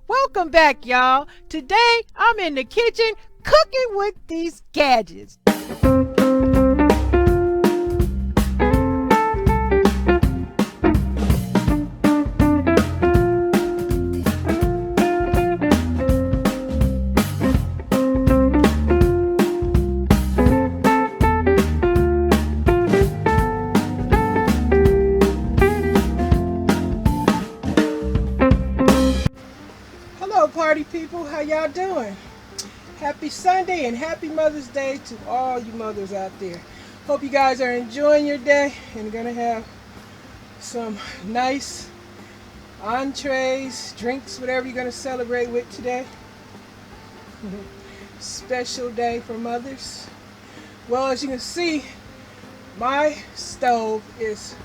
Welcome back, y'all. Today I'm in the kitchen cooking with these gadgets. Hello, party people. How y'all doing? Happy Sunday and happy Mother's Day to all you mothers out there. Hope you guys are enjoying your day and gonna have some nice entrees, drinks, whatever you're gonna celebrate with today. Special day for mothers. Well, as you can see, my stove is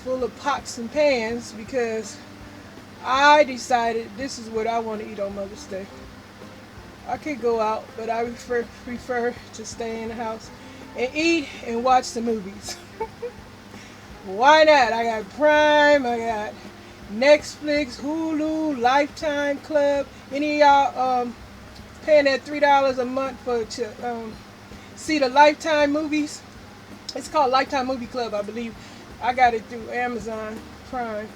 full of pots and pans because I decided this is what I want to eat on Mother's Day. I could go out, but I prefer to stay in the house and eat and watch the movies. Why not? I got Prime, I got Netflix, Hulu, Lifetime Club. Any of y'all paying that $3 a month to see the Lifetime movies? It's called Lifetime Movie Club, I believe. I got it through Amazon Prime,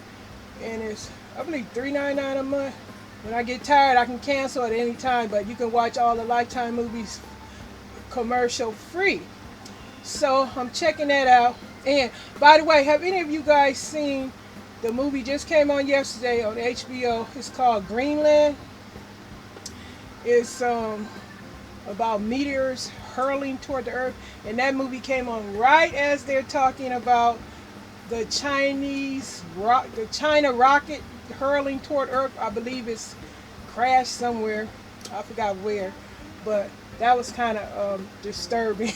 and it's, I believe, $3.99 a month. When I get tired, I can cancel at any time, but you can watch all the Lifetime movies commercial free. So I'm checking that out. And by the way, have any of you guys seen the movie just came on yesterday on HBO? It's called Greenland. It's about meteors hurling toward the earth, and that movie came on right as they're talking about the China rocket hurling toward Earth. I believe it's crashed somewhere. I forgot where, but that was kind of disturbing.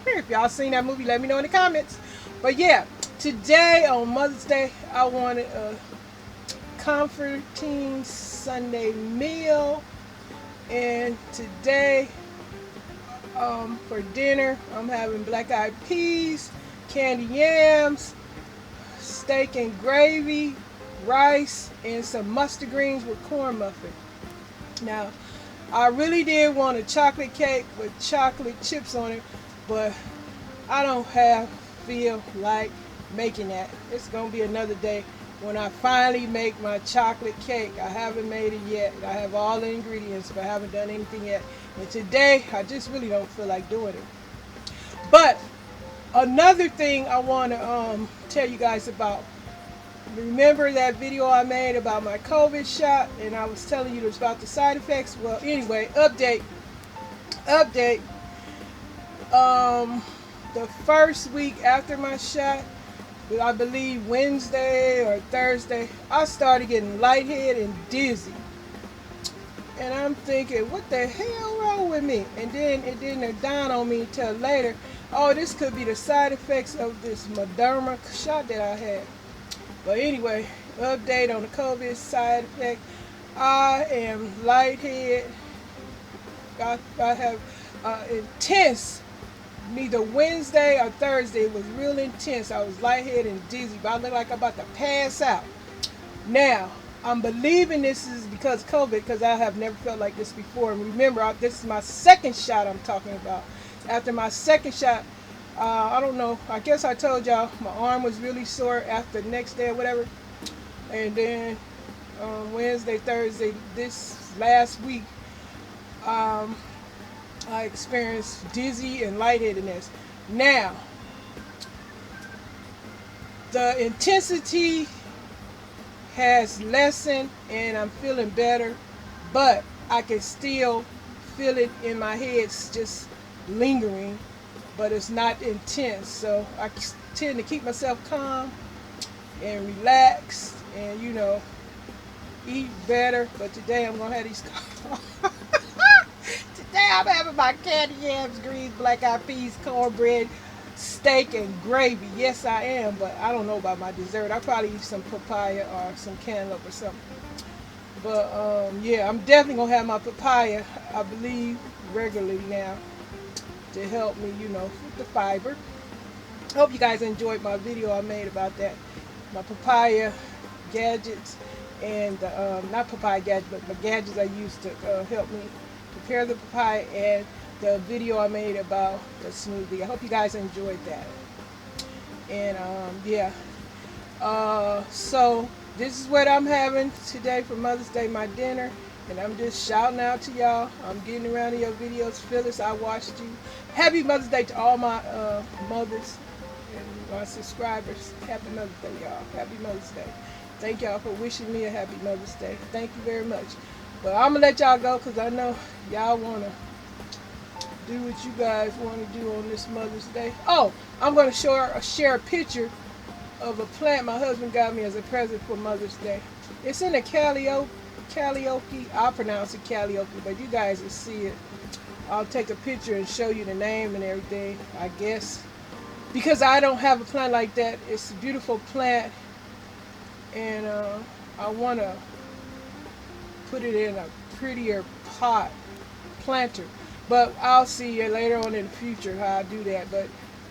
If y'all seen that movie, let me know in the comments. But yeah, today on Mother's Day, I wanted a comforting Sunday meal, and today for dinner, I'm having black-eyed peas, candy yams, steak and gravy, rice, and some mustard greens with corn muffin. Now, I really did want a chocolate cake with chocolate chips on it, but I don't feel like making that. It's gonna be another day when I finally make my chocolate cake. I haven't made it yet. I have all the ingredients, but I haven't done anything yet. And today, I just really don't feel like doing it. But another thing I want to tell you guys about. Remember that video I made about my COVID shot, and I was telling you about the side effects? Well, anyway, update. The first week after my shot, I believe Wednesday or Thursday, I started getting lightheaded and dizzy. And I'm thinking, what the hell wrong with me? And then it didn't dawn on me until later, oh, this could be the side effects of this Moderna shot that I had. But anyway, update on the COVID side effect. I am lightheaded. I have intense, neither Wednesday or Thursday, it was real intense. I was lightheaded and dizzy, but I look like I'm about to pass out. Now, I'm believing this is because of COVID, because I have never felt like this before. And remember, this is my second shot I'm talking about. After my second shot, I don't know, I guess I told y'all my arm was really sore after the next day or whatever. And then Wednesday, Thursday, this last week, I experienced dizzy and lightheadedness. Now, the intensity has lessened and I'm feeling better, but I can still feel it in my head. It's just lingering, but it's not intense. So I tend to keep myself calm and relaxed and, eat better. But today I'm going to have these Today I'm having my candy yams, greens, black-eyed peas, cornbread, steak, and gravy. Yes, I am, but I don't know about my dessert. I'll probably eat some papaya or some cantaloupe or something. But yeah, I'm definitely going to have my papaya, I believe, regularly now to help me, with the fiber. Hope you guys enjoyed my video I made about that, my papaya gadgets. and not papaya gadgets, but the gadgets I used to help me prepare the papaya, and the video I made about the smoothie. I hope you guys enjoyed that. And yeah, so this is what I'm having today for Mother's Day, my dinner. And I'm just shouting out to y'all. I'm getting around to your videos. Phyllis, I watched you. Happy Mother's Day to all my mothers and my subscribers. Happy Mother's Day, y'all. Happy Mother's Day. Thank y'all for wishing me a happy Mother's Day. Thank you very much. But I'm going to let y'all go because I know y'all want to do what you guys want to do on this Mother's Day. Oh, I'm going to share a picture of a plant my husband got me as a present for Mother's Day. It's in a Calliope. I'll pronounce it Calliope, but you guys will see it. I'll take a picture and show you the name and everything, I guess. Because I don't have a plant like that. It's a beautiful plant. And I want to put it in a prettier pot planter. But I'll see you later on in the future how I do that. But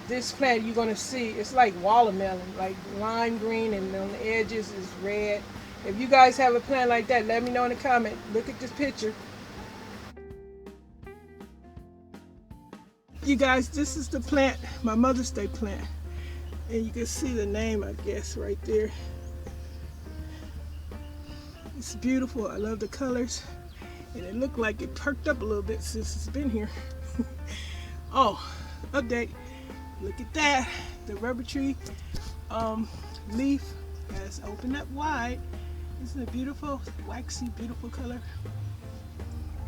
this plant you're going to see, it's like watermelon, like lime green, and on the edges is red. If you guys have a plant like that, let me know in the comment. Look at this picture. You guys, this is the plant, my Mother's Day plant. And you can see the name, I guess, right there. It's beautiful. I love the colors. And it looked like it perked up a little bit since it's been here. Oh, update. Look at that. The rubber tree leaf has opened up wide. Isn't it beautiful? Waxy, beautiful color.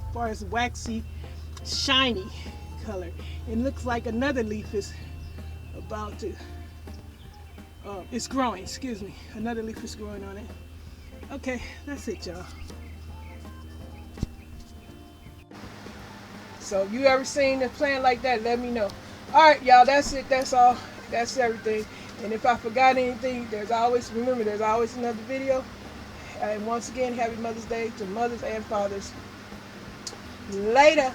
As far as waxy, shiny color. It looks like another leaf is about to, it's growing, excuse me. Another leaf is growing on it. Okay, that's it, y'all. So if you ever seen a plant like that, let me know. Alright, y'all, that's it. That's all. That's everything. And if I forgot anything, remember, there's always another video. And once again, happy Mother's Day to mothers and fathers. Later.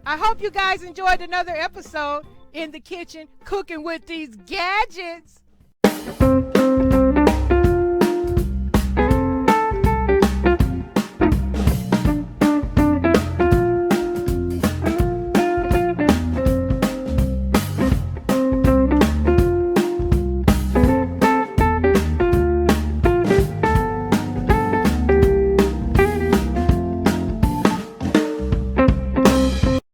I hope you guys enjoyed another episode in the kitchen cooking with these gadgets.